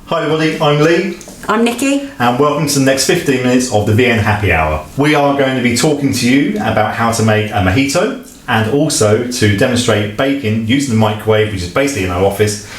Hi everybody, I'm Lee. I'm Nikki. And welcome to the next 15 minutes of the VN Happy Hour. We are going to be talking to you about how to make a mojito and also to demonstrate baking using the microwave, which is basically in our office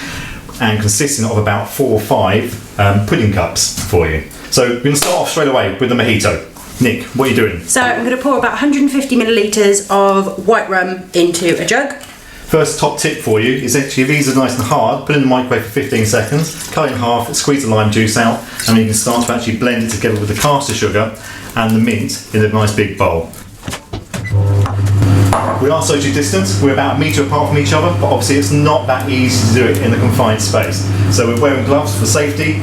and consisting of about 4 or 5 pudding cups for you. So we're going to start off straight away with the mojito. Nick, what are you doing? So I'm going to pour about 150 millilitres of white rum into a jug. First top tip for you is actually, if these are nice and hard, put it in the microwave for 15 seconds, cut it in half, squeeze the lime juice out, and then you can start to actually blend it together with the caster sugar and the mint in a nice big bowl. We are socially distanced, we're about 1 metre apart from each other, but obviously it's not that easy to do it in a confined space. So we're wearing gloves for safety,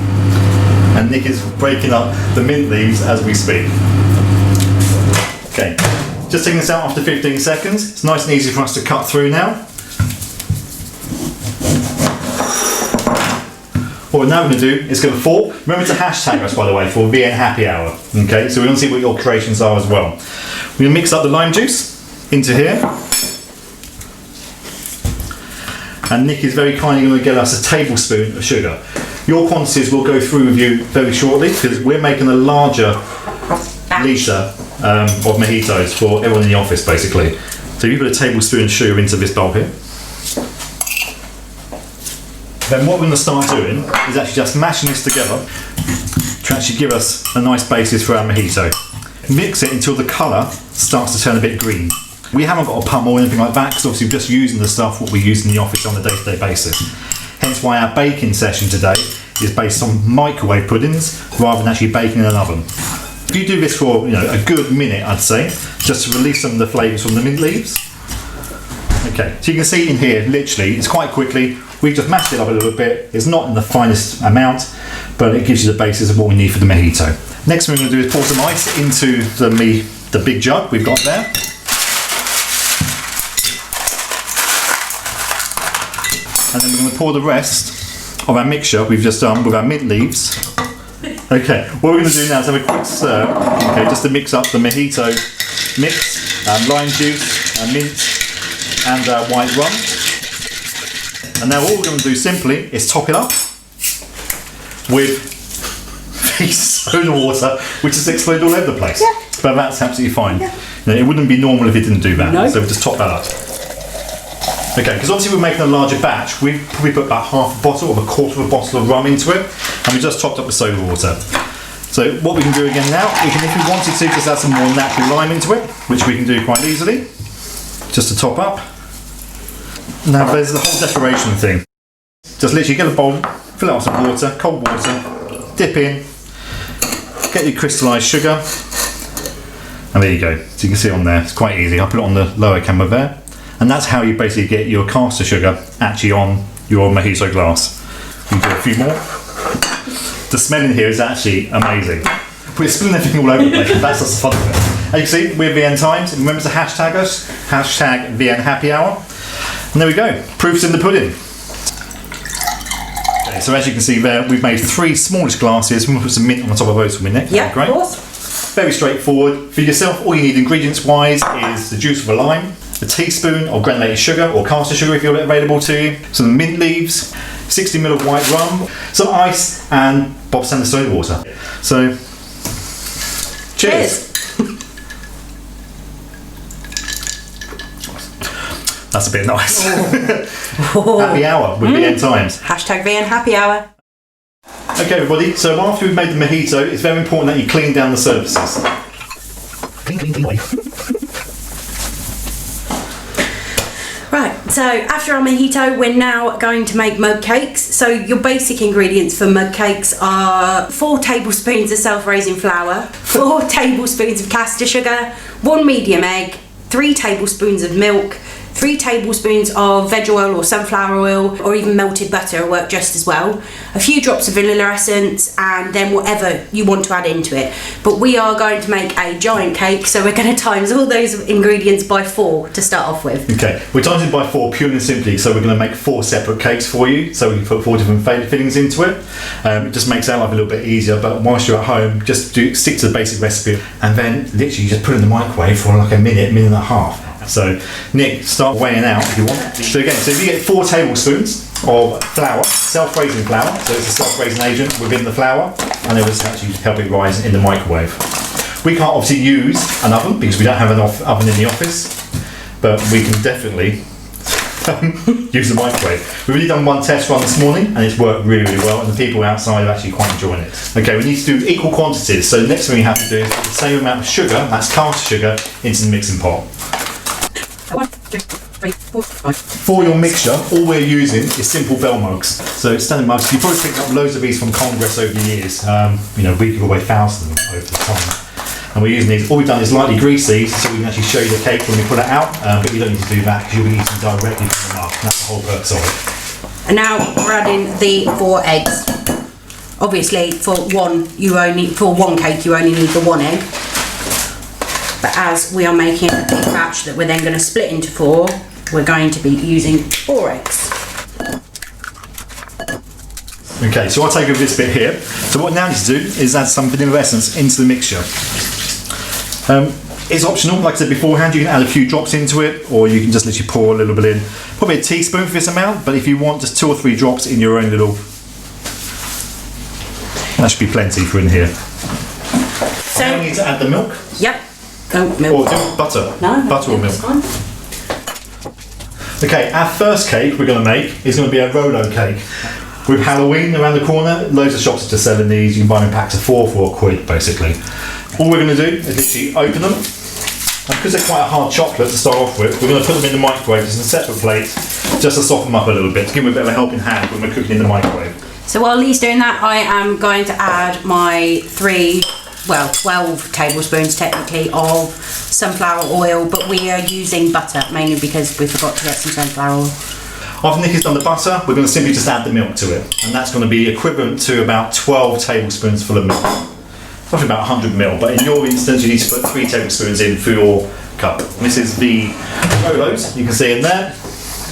and Nick is breaking up the mint leaves as we speak. Okay, just taking this out after 15 seconds. It's nice and easy for us to cut through now. What we're now going to do is go to fork. Remember to hashtag us, by the way, for VN Happy Hour. Okay, so we're going to see what your creations are as well. We're going to mix up the lime juice into here. And Nick is very kindly going to get us a tablespoon of sugar. Your quantities will go through with you very shortly because we're making a larger litre of mojitos for everyone in the office, basically. So you put a tablespoon of sugar into this bowl here. Then what we're going to start doing is actually just mashing this together to actually give us a nice basis for our mojito. Mix it until the colour starts to turn a bit green. We haven't got a pump or anything like that because obviously we're just using the stuff what we use in the office on a day-to-day basis. Hence why our baking session today is based on microwave puddings rather than actually baking in an oven. If you do this for a good minute, I'd say, just to release some of the flavours from the mint leaves. Okay, so you can see in here, literally, it's quite quickly. We've just mashed it up a little bit. It's not in the finest amount, but it gives you the basis of what we need for the mojito. Next thing we're going to do is pour some ice into the big jug we've got there. And then we're going to pour the rest of our mixture we've just done with our mint leaves. Okay, what we're going to do now is have a quick stir, okay, just to mix up the mojito mix, lime juice, mint, and white rum. And now all we're going to do simply is top it up with the soda water, which has exploded all over the place. Yeah. But that's absolutely fine. Yeah. It wouldn't be normal if it didn't do that. No. So we just top that up. Okay, because obviously we're making a larger batch, we probably put about half a bottle or a quarter of a bottle of rum into it, and we just topped up with soda water. So what we can do again now, we can, if we wanted to, just add some more natural lime into it, which we can do quite easily, just to top up. Now there's the whole decoration thing. Just literally get a bowl, fill it up with some water, cold water, dip in, get your crystallised sugar, and there you go. So you can see on there, it's quite easy. I'll put it on the lower camera there. And that's how you basically get your caster sugar actually on your mojito glass. You can do a few more. The smell in here is actually amazing. We're spilling everything all over the place, that's just the fun of it. As you can see, we're VN Times. Remember to hashtag us, hashtag VN Happy Hour. And there we go, proof's in the pudding. Okay, so as you can see there, we've made 3 smallish glasses. We're going to put some mint on the top of those for me, Nick. Yeah, great. Of course. Very straightforward. For yourself, all you need ingredients-wise is the juice of a lime, a teaspoon of granulated sugar or caster sugar if you've got it available to you, some mint leaves, 60 ml of white rum, some ice, and Bob Sanders soda water. So, cheers. That's a bit nice. Happy hour with VN Times. Hashtag VN Happy Hour. Okay everybody, so after we've made the mojito, it's very important that you clean down the surfaces. Clean away. Right, so after our mojito, we're now going to make mug cakes. So your basic ingredients for mug cakes are 4 tablespoons of self-raising flour, 4 tablespoons of caster sugar, 1 medium egg, 3 tablespoons of milk, 3 tablespoons of veg oil or sunflower oil, or even melted butter will work just as well, a few drops of vanilla essence, and then whatever you want to add into it. But we are going to make a giant cake, so we're going to times all those ingredients by 4 to start off with. Okay, we're timing it by 4 purely and simply, so we're going to make 4 separate cakes for you, so we can put 4 different fillings into it. It just makes our life a little bit easier, but whilst you're at home, just stick to the basic recipe, and then literally just put it in the microwave for like a minute and a half. So Nick, start weighing out if you want. So again, so if you get 4 tablespoons of flour, self-raising flour, so it's a self-raising agent within the flour, and it will actually help it rise in the microwave. We can't obviously use an oven because we don't have an oven in the office, but we can definitely use the microwave. We've already done one test run this morning and it's worked really, really well, and the people outside are actually quite enjoying it. Okay, we need to do equal quantities, so the next thing we have to do is put the same amount of sugar, that's caster sugar, into the mixing pot. 1, 2, 3, 4, 5. For your mixture, all we're using is simple bell mugs. So standard mugs, you've probably picked up loads of these from Congress over the years. We give away thousands of them over the time. And we're using these, all we've done is lightly grease these so we can actually show you the cake when we put it out, but you don't need to do that because you'll be eating directly from the mug. That's the whole purpose of it. And now we're adding the 4 eggs. Obviously, for one cake you only need the 1 egg. But as we are making a big batch that we're then going to split into 4, we're going to be using 4 eggs. Okay, so I'll take over this bit here. So what I now need to do is add some vanilla essence into the mixture. It's optional, like I said beforehand, you can add a few drops into it, or you can just literally pour a little bit in. Probably a teaspoon for this amount, but if you want just 2 or 3 drops in your own little, that should be plenty for in here. So I need to add the milk. Yep. Oh, milk. Or butter. No, butter or milk. Fine. Okay, our first cake we're going to make is going to be a Rolo cake. With Halloween around the corner, loads of shops are just selling these. You can buy them in packs of 4 for £1 basically. All we're going to do is literally open them, and because they're quite a hard chocolate to start off with, we're going to put them in the microwave just in a separate plate, just to soften them up a little bit, to give them a bit of a helping hand when we're cooking in the microwave. So while Lee's doing that, I am going to add my 12 tablespoons technically of sunflower oil, but we are using butter mainly because we forgot to get some sunflower oil. After Nikki's done the butter, we're going to simply just add the milk to it, and that's going to be equivalent to about 12 tablespoons full of milk. Roughly about 100 ml, but in your instance you need to put 3 tablespoons in for your cup. And this is the Rolos, you can see in there.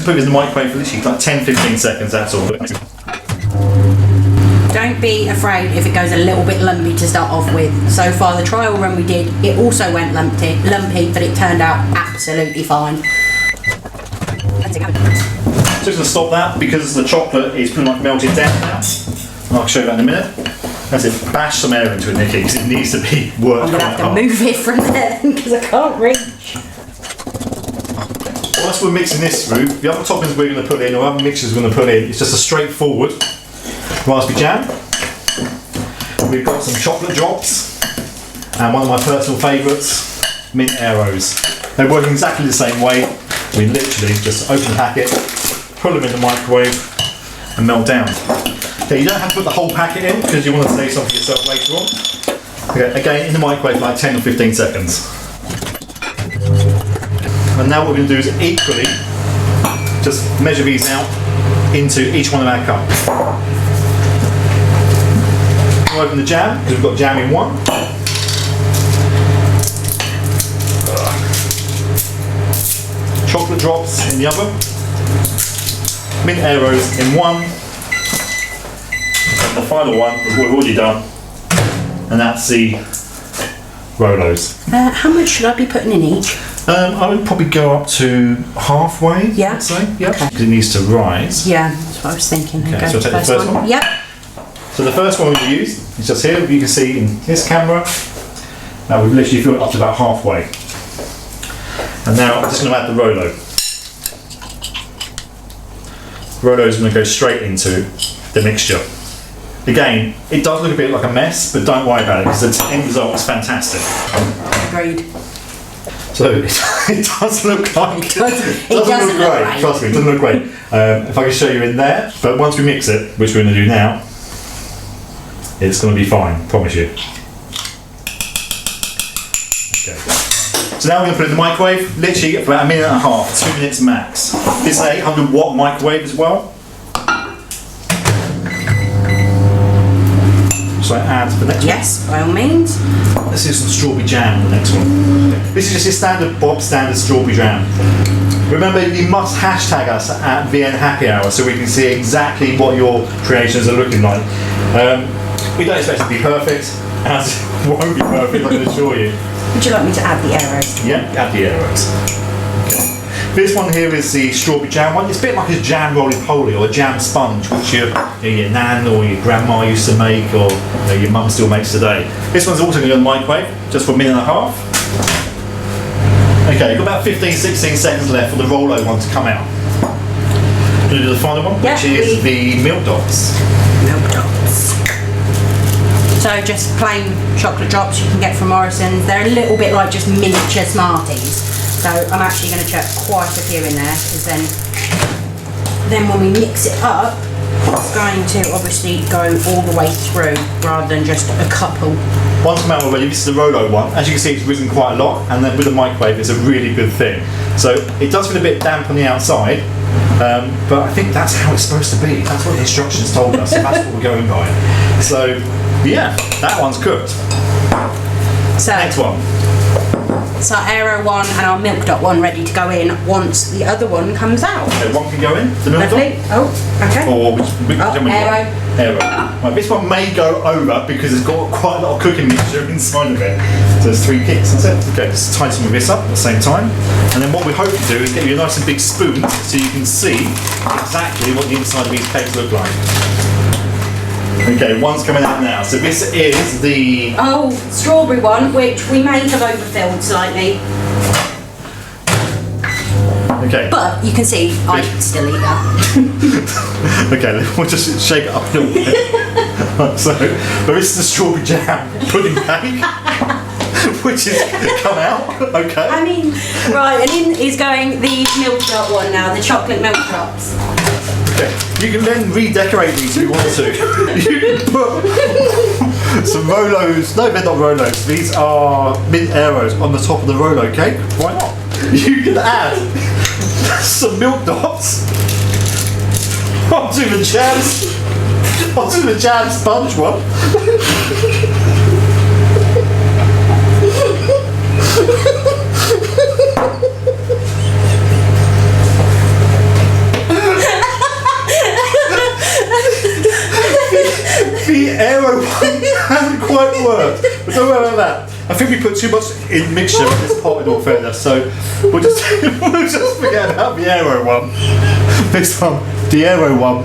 Put it in the microwave for literally like 10-15 seconds, that's all. Don't be afraid if it goes a little bit lumpy to start off with. So far the trial run we did, it also went lumpy, but it turned out absolutely fine. So just going to stop that because the chocolate is pretty much melted down now. And I'll show you that in a minute. That's it, bash some air into it, Nikki, because it needs to be worked. I'm going to have to move it from there because I can't reach. Whilst we're mixing this through, the other toppings we're going to put in, or other mixtures we're going to put in, it's just a straightforward raspberry jam. We've got some chocolate drops, and one of my personal favourites, mint arrows. They work exactly the same way. We literally just open the packet, put them in the microwave, and melt down. Okay, you don't have to put the whole packet in because you want to save some for yourself later on. Okay, again, in the microwave for like 10 or 15 seconds. And now what we're going to do is equally just measure these out into each one of our cups. We'll open the jam because we've got jam in one. Chocolate drops in the other. Mint arrows in one. And the final one is what we've already done, and that's the Rolos. How much should I be putting in each? I would probably go up to halfway. Yeah. I'd say. Yeah. Okay. Because it needs to rise. Yeah, that's what I was thinking. Okay, so I'll take the first one. Yep. So the first one we use is just here. You can see in this camera. Now we've literally filled it up to about halfway. And now I'm just going to add the Rolo. Rolo is going to go straight into the mixture. Again, it does look a bit like a mess, but don't worry about it because the end result is fantastic. Agreed. So it does look like it doesn't look great. Trust me, it doesn't look great. If I can show you in there, but once we mix it, which we're going to do now, it's going to be fine. Promise you. Okay. So now we're going to put it in the microwave, literally for about 1.5 minutes, 2 minutes max. This is an 800 watt microwave as well. So I add the next one. Yes, by all means. Let's do some strawberry jam on the next one. This is just your standard Bob standard strawberry jam. Remember, you must hashtag us at VN Happy Hour so we can see exactly what your creations are looking like. We don't expect it to be perfect, as it won't be perfect, I can assure you. Would you like me to add the arrows? Yeah, add the arrows. Okay. This one here is the strawberry jam one. It's a bit like a jam roly-poly or a jam sponge, which your nan or your grandma used to make, or your mum still makes today. This one's also going to go in the microwave, just for a minute and a half. Okay, you've got about 15-16 seconds left for the Rolo one to come out. Going to do the final one, which is the milk dots. Milk dots. So just plain chocolate drops you can get from Morrison's. They're a little bit like just miniature Smarties. So I'm actually going to chuck quite a few in there, because then when we mix it up, it's going to obviously go all the way through rather than just a couple. Once come out already, this is the Rolo one. As you can see, it's risen quite a lot, and then with the microwave, it's a really good thing. So it does feel a bit damp on the outside, but I think that's how it's supposed to be. That's what the instructions told us, and that's what we're going by. So yeah, that one's cooked. So next one. So our Aero one and our milk dot one ready to go in once the other one comes out. Okay, one can go in, the milk Lovely. dot. Oh, okay. Or which Aero. Aero. Right, this one may go over because it's got quite a lot of cooking mixture inside of it. So there's 3 kicks, that's it. Okay, just tie some of this up at the same time. And then what we hope to do is get you a nice and big spoon so you can see exactly what the inside of these cakes look like. Okay, one's coming out now. So this is the... Oh, strawberry one, which we may have overfilled slightly. Okay. But you can see I can still eat that. Okay, we'll just shake it up a little bit. So, but this is the strawberry jam pudding cake, which has come out. Okay. I mean, right, and in is going the milk dot one now, the chocolate milk drops. Okay. You can then redecorate these if you want to. You can put some Rolos. No, they're not Rolos. These are mint Aeros on the top of the Rolo cake. Why not? You can add some milk dots onto the jam sponge one. The Aero one hasn't quite worked, but don't worry about that. I think we put too much in mixture in this pot in all fairness, so we'll just forget about the Aero one. This one, the Aero one,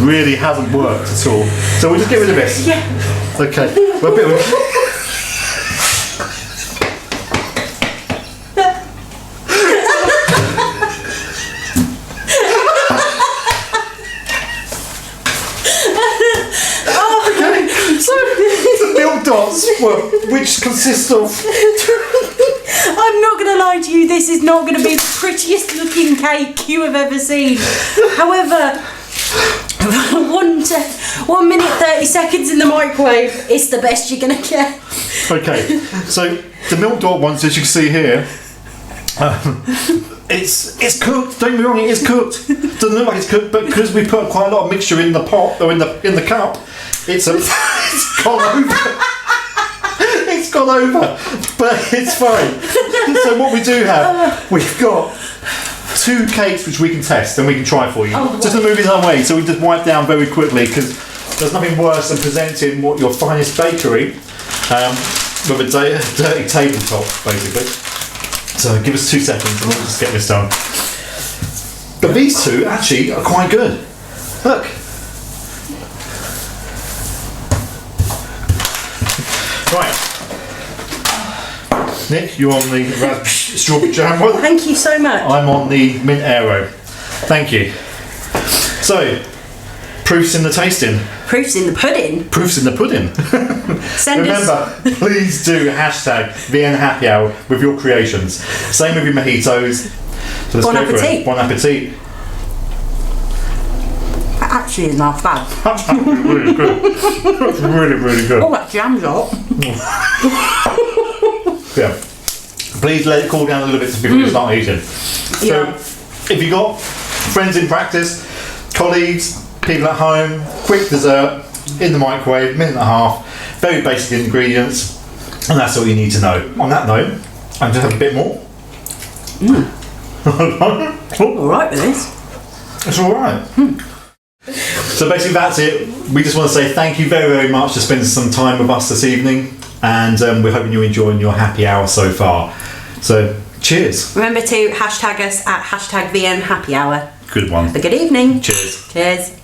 really hasn't worked at all. So we'll just get rid of this. Yeah. Okay. We're a bit of dots, which consist of... I'm not going to lie to you, this is not going to be the prettiest looking cake you have ever seen. However, 1 minute 30 seconds in the microwave, it's the best you're going to get. Okay, so the milk dot ones, as you can see here, it's cooked. Don't get me wrong, it is cooked. Doesn't look like it's cooked, but because we put quite a lot of mixture in the pot or in the cup, it's gone over. It's gone over, but it's fine. So what we do have, we've got 2 cakes which we can test and we can try for you. Just to move it our way, so we just wipe down very quickly, because there's nothing worse than presenting what your finest bakery with a dirty tabletop, basically. So give us 2 seconds and we'll just get this done. But these 2 actually are quite good. Look. Right. Nick, you're on the strawberry jam one. Thank you so much. I'm on the mint Aero. Thank you. So, proofs in the tasting. Proofs in the pudding. Proofs in the pudding. Remember, please do hashtag #VNHappyHour with your creations. Same with your mojitos. So let's Bon go for appetit. it. Bon appetit. That actually is not bad. That's really good. That's really, really good. Oh, that jam's hot. Yeah. Please let it cool down a little bit before you start eating. So, if you've got friends in practice, colleagues, people at home, quick dessert, in the microwave, minute and a half, very basic ingredients, and that's all you need to know. On that note, I'm just have a bit more. Alright with this. It's alright. So basically that's it. We just want to say thank you very, very much for spending some time with us this evening, and we're hoping you're enjoying your happy hour so far. So cheers. Cheers. Remember to hashtag us at #VN Happy Hour. Good one. Have a good evening. Cheers. Cheers.